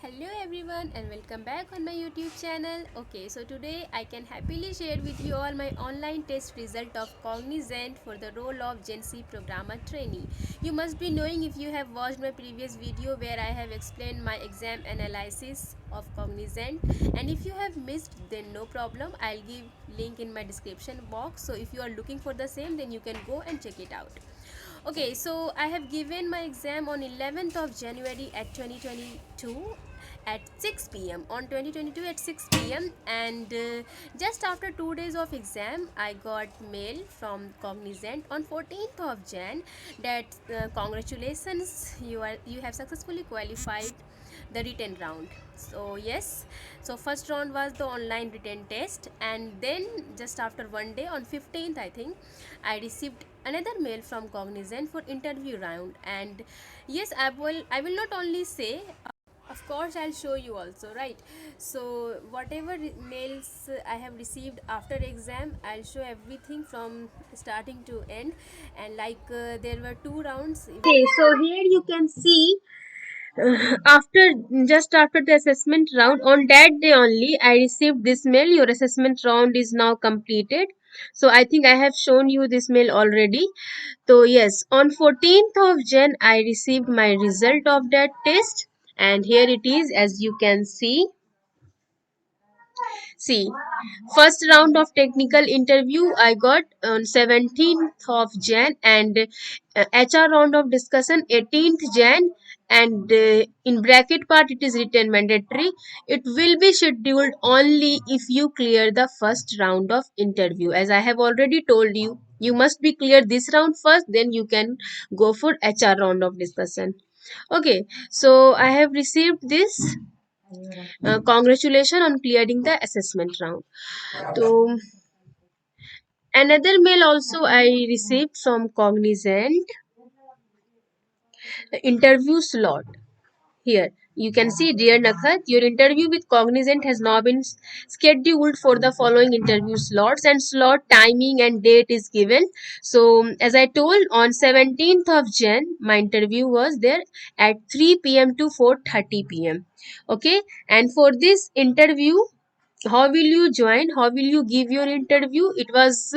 Hello everyone and welcome back on my YouTube channel. Okay, so today I can happily share with you all my online test result of Cognizant for the role of Gen Z programmer trainee. You must be knowing if you have watched my previous video where I have explained my exam analysis of Cognizant, and if you have missed then no problem, I'll give link in my description box, so if you are looking for the same then you can go and check it out. Okay, so I have given my exam on 11th of January at 2022 at 6 p.m. on 2022 at 6 p.m. and just after 2 days of exam I got mail from Cognizant on 14th of Jan that congratulations, you have successfully qualified the written round. So yes, so first round was the online written test, and then just after one day on 15th I think I received another mail from Cognizant for interview round. And yes, I will not only say, of course I'll show you also, right? So whatever mails I have received after exam, I'll show everything from starting to end. And there were two rounds. Okay, so here you can see after just after the assessment round, on that day only I received this mail. Your assessment round is now completed. So I think I have shown you this mail already. So yes, on 14th of Jan I received my result of that test, and here it is, as you can see. See, first round of technical interview I got on 17th of Jan, and HR round of discussion 18th Jan, and in bracket part it is written mandatory. It will be scheduled only if you clear the first round of interview. As I have already told you, you must be clear this round first, then you can go for HR round of discussion. Okay, so I have received this. Congratulations on clearing the assessment round. So another mail also I received from Cognizant, interview slot. Here you can see, dear Nakhat, your interview with Cognizant has now been scheduled for the following interview slots, and slot timing and date is given. So as I told, on 17th of Jan my interview was there at 3 p.m. to 4:30 p.m. Okay, and for this interview, how will you join, how will you give your interview? It was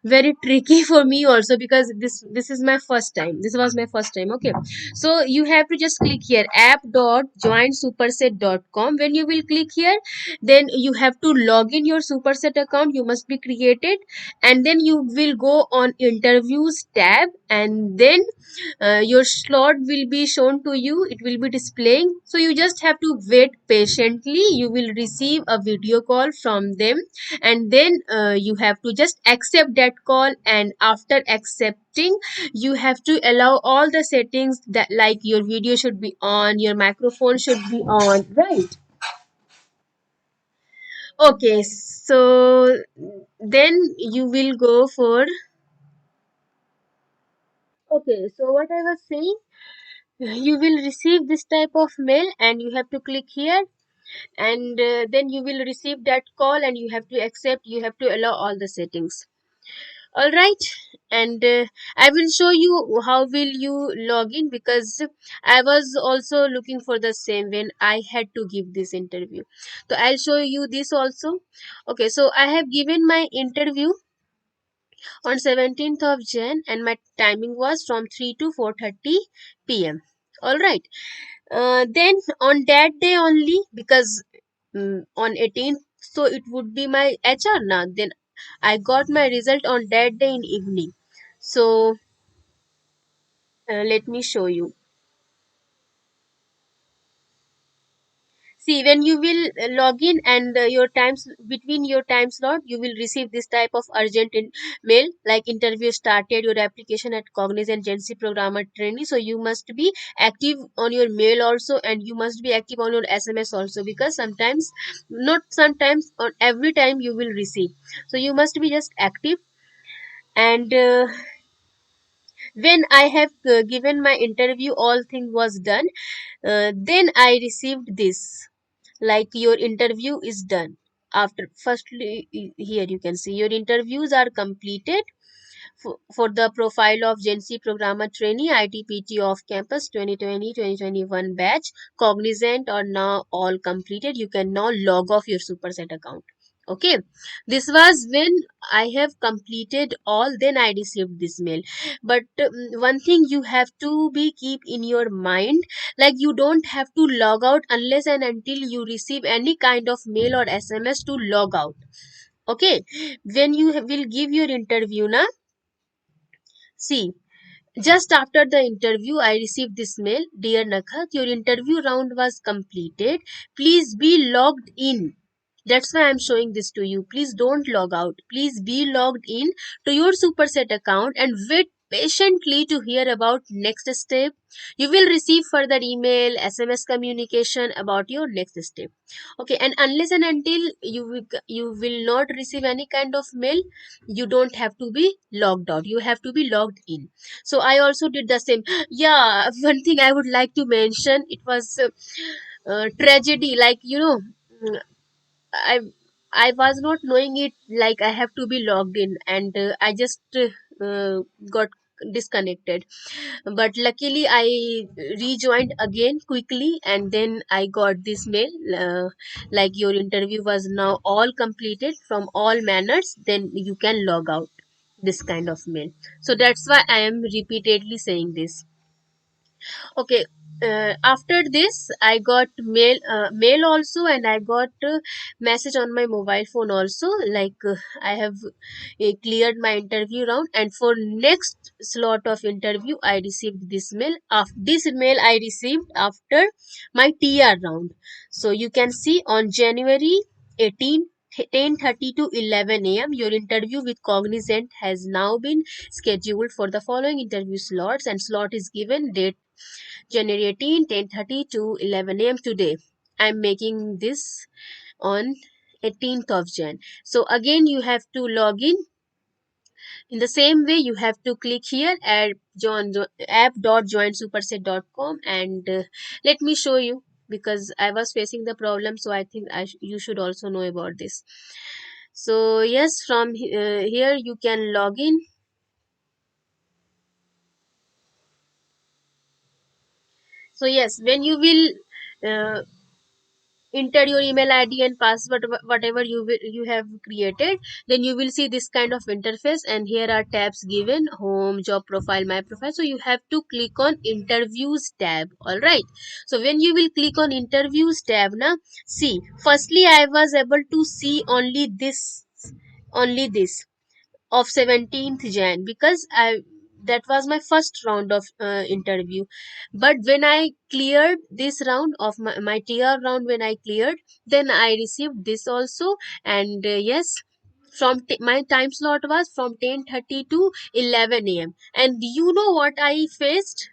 very tricky for me also, because this is my first time, this was my first time. Okay, so you have to just click here app.joinsuperset.com. When you will click here, then you have to log in your Superset account, you must be created, and then you will go on interviews tab, and then your slot will be shown to you, it will be displaying. So you just have to wait patiently, you will receive a video call from them, and then you have to just accept that call, and after accepting you have to allow all the settings, that like your video should be on, your microphone should be on, right? Okay, so then you will go for, okay, so what I was saying, you will receive this type of mail and you have to click here, and then you will receive that call and you have to accept, you have to allow all the settings. All right, and I will show you how will you log in, because I was also looking for the same when I had to give this interview. So I'll show you this also. Okay, so I have given my interview on 17th of Jan, and my timing was from 3 to 4:30 p.m. All right, then on that day only, because on 18th, so it would be my HR now, then I got my result on that day in evening. So let me show you. See, when you will log in, and your times between your time slot, you will receive this type of urgent mail like interview started, your application at Cognizant Agency Programmer Trainee. So you must be active on your mail also, and you must be active on your SMS also, because sometimes, not sometimes, or every time you will receive. So you must be just active, and when I have given my interview, all thing was done. Then I received this, like your interview is done. After firstly, here you can see your interviews are completed. for the profile of Gen Z programmer trainee ITPT off campus 2020-2021 batch. Cognizant are now all completed. You can now log off your Superset account. Okay, this was when I have completed all, then I received this mail. But one thing you have to be keep in your mind, like you don't have to log out unless and until you receive any kind of mail or SMS to log out. Okay, when you will give your interview na, see, just after the interview, I received this mail. Dear Nakhat, your interview round was completed. Please be logged in. That's why I'm showing this to you. Please don't log out. Please be logged in to your Superset account and wait patiently to hear about next step. You will receive further email, SMS communication about your next step. Okay, and unless and until you will not receive any kind of mail, you don't have to be logged out. You have to be logged in. So I also did the same. Yeah, one thing I would like to mention, it was tragedy, like I I was not knowing it, like I have to be logged in, and I just got disconnected. But luckily I rejoined again quickly, and then I got this mail, like your interview was now all completed from all manners, then you can log out, this kind of mail. So that's why I am repeatedly saying this. Okay, after this I got mail also, and I got message on my mobile phone also, like I have cleared my interview round, and for next slot of interview I received this mail. After this mail I received after my TR round. So you can see on January 18, 10:30 to 11 a.m. your interview with Cognizant has now been scheduled for the following interview slots, and slot is given date January 18, 10:30 to 11 a.m. today. I'm making this on 18th of Jan. So again you have to log in the same way. You have to click here at app.joinsuperset.com, and let me show you, because I was facing the problem, so I think you should also know about this. So yes, from here you can log in. So yes, when you will enter your email ID and password, whatever you have created, then you will see this kind of interface, and here are tabs given: home, job profile, my profile. So you have to click on interviews tab. All right, so when you will click on interviews tab now, see, firstly I was able to see only this of 17th Jan, because I that was my first round of interview. But when I cleared this round of my TR round, when I cleared, then I received this also. And yes, my time slot was from 10:30 to 11 a.m. And you know what I faced?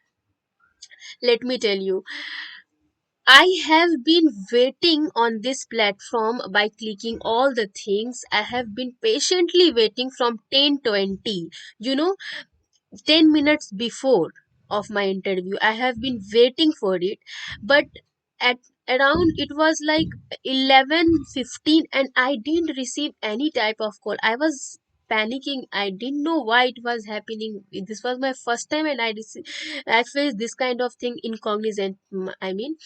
Let me tell you, I have been waiting on this platform by clicking all the things. I have been patiently waiting from 10:20. You know, 10 minutes before of my interview I have been waiting for it. But at around it was like 11:15, and I didn't receive any type of call. I was panicking. I didn't know why it was happening. This was my first time, and I faced this kind of thing in Cognizant, I mean.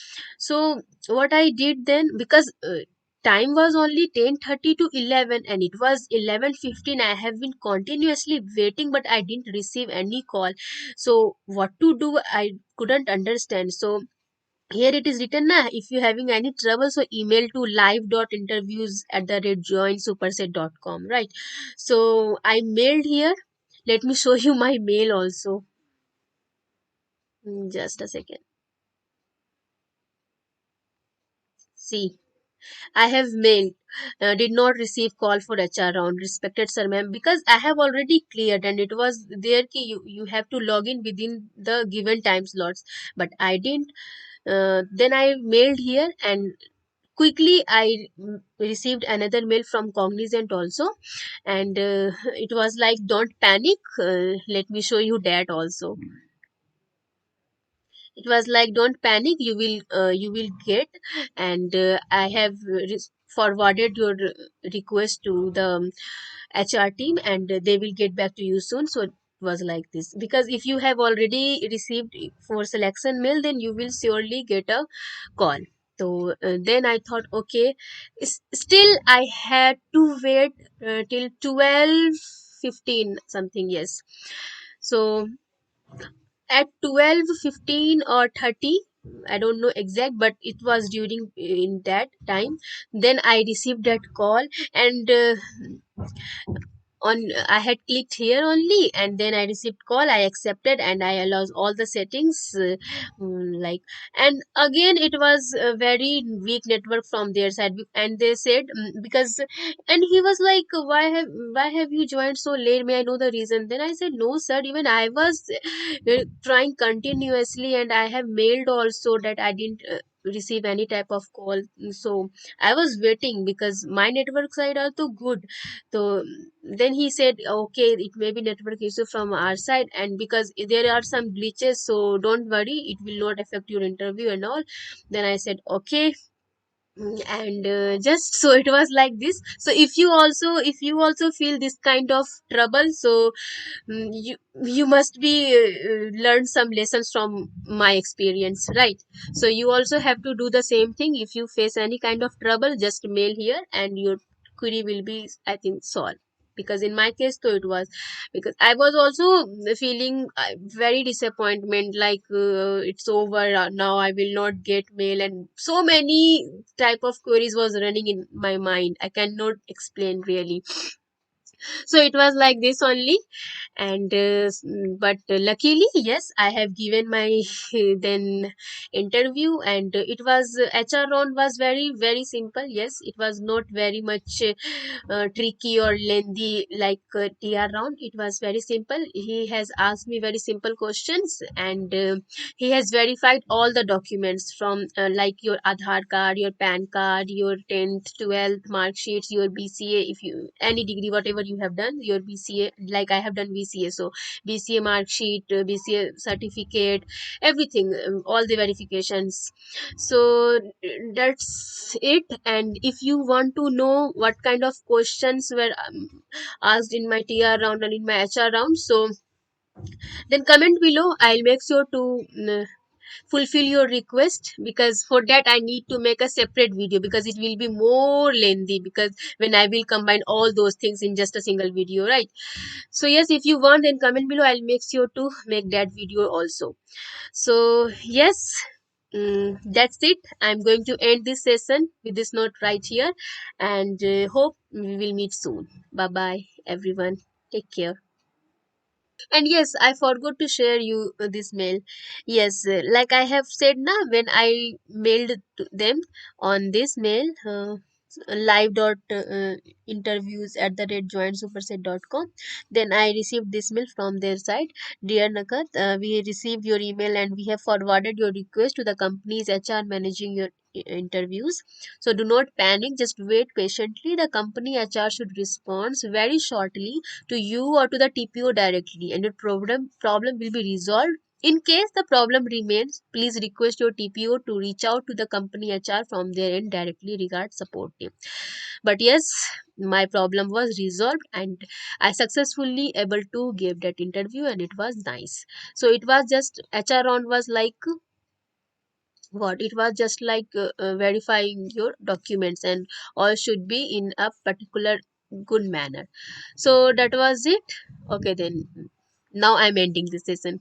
So what I did then, because time was only 10:30 to 11, and it was 11:15. I have been continuously waiting, but I didn't receive any call. So what to do, I couldn't understand. So here it is written na, if you're having any trouble, so email to live.interviews at the rate joinsuperset.com, right? So I mailed here. Let me show you my mail also. Just a second. See, I have mailed, did not receive call for HR round. Respected sir, ma'am, because I have already cleared, and it was there ki you have to log in within the given time slots. But I didn't. Then I mailed here, and quickly I received another mail from Cognizant also, and it was like, don't panic. Let me show you that also. It was like, don't panic, you will get. And I have forwarded your request to the HR team, and they will get back to you soon. So it was like this, because if you have already received for selection mail, then you will surely get a call. So then I thought, okay, still I had to wait till 12:15 something, yes. So at 12:15 or 30, I don't know exact, but it was during in that time, then I received that call. And on I had clicked here only, and then I received call, I accepted, and I allowed all the settings, like. And again it was a very weak network from their side, and they said, because, and he was like, why have you joined so late, may I know the reason? Then I said, no sir, even I was trying continuously, and I have mailed also that I didn't receive any type of call. So I was waiting, because my network side also good. So then he said, okay, it may be network issue from our side, and because there are some glitches, so don't worry, it will not affect your interview and all. Then I said, okay. And just so it was like this. So if you also feel this kind of trouble, so you must be learn some lessons from my experience, right? So you also have to do the same thing. If you face any kind of trouble, just mail here, and your query will be, I think, solved. Because in my case, though, it was, because I was also feeling very disappointment, like it's over now, I will not get mail, and so many type of queries was running in my mind, I cannot explain really. So it was like this only. And but luckily, yes, I have given my then interview. And it was HR round was very very simple. Yes, it was not very much tricky or lengthy like TR round. It was very simple. He has asked me very simple questions, and he has verified all the documents from like your Aadhaar card, your PAN card, your 10th 12th mark sheets, your BCA, if you any degree whatever you have done, your BCA, like I have done BCA. So BCA mark sheet, BCA certificate, everything, all the verifications. So that's it. And if you want to know what kind of questions were asked in my TR round and in my HR round, so then comment below, I'll make sure to fulfill your request, because for that I need to make a separate video, because it will be more lengthy, because when I will combine all those things in just a single video, right? So yes, if you want, then comment below, I'll make sure to make that video also. So yes, that's it. I'm going to end this session with this note right here, and hope we will meet soon. Bye bye everyone, take care. And yes, I forgot to share you this mail. Yes, like I have said now, when I mailed to them on this mail, live dot interviews at the rate jointsuperset.com, then I received this mail from their side. Dear Nakat, we received your email, and we have forwarded your request to the company's HR managing your interviews. So do not panic, just wait patiently. The company HR should respond very shortly to you or to the TPO directly, and your problem will be resolved. In case the problem remains, please request your TPO to reach out to the company HR from their end directly. Regard support team. But yes, my problem was resolved, and I successfully able to give that interview, and it was nice. So it was just HR round was like what, it was just like verifying your documents, and all should be in a particular good manner. So that was it. Okay, then now I'm ending this session.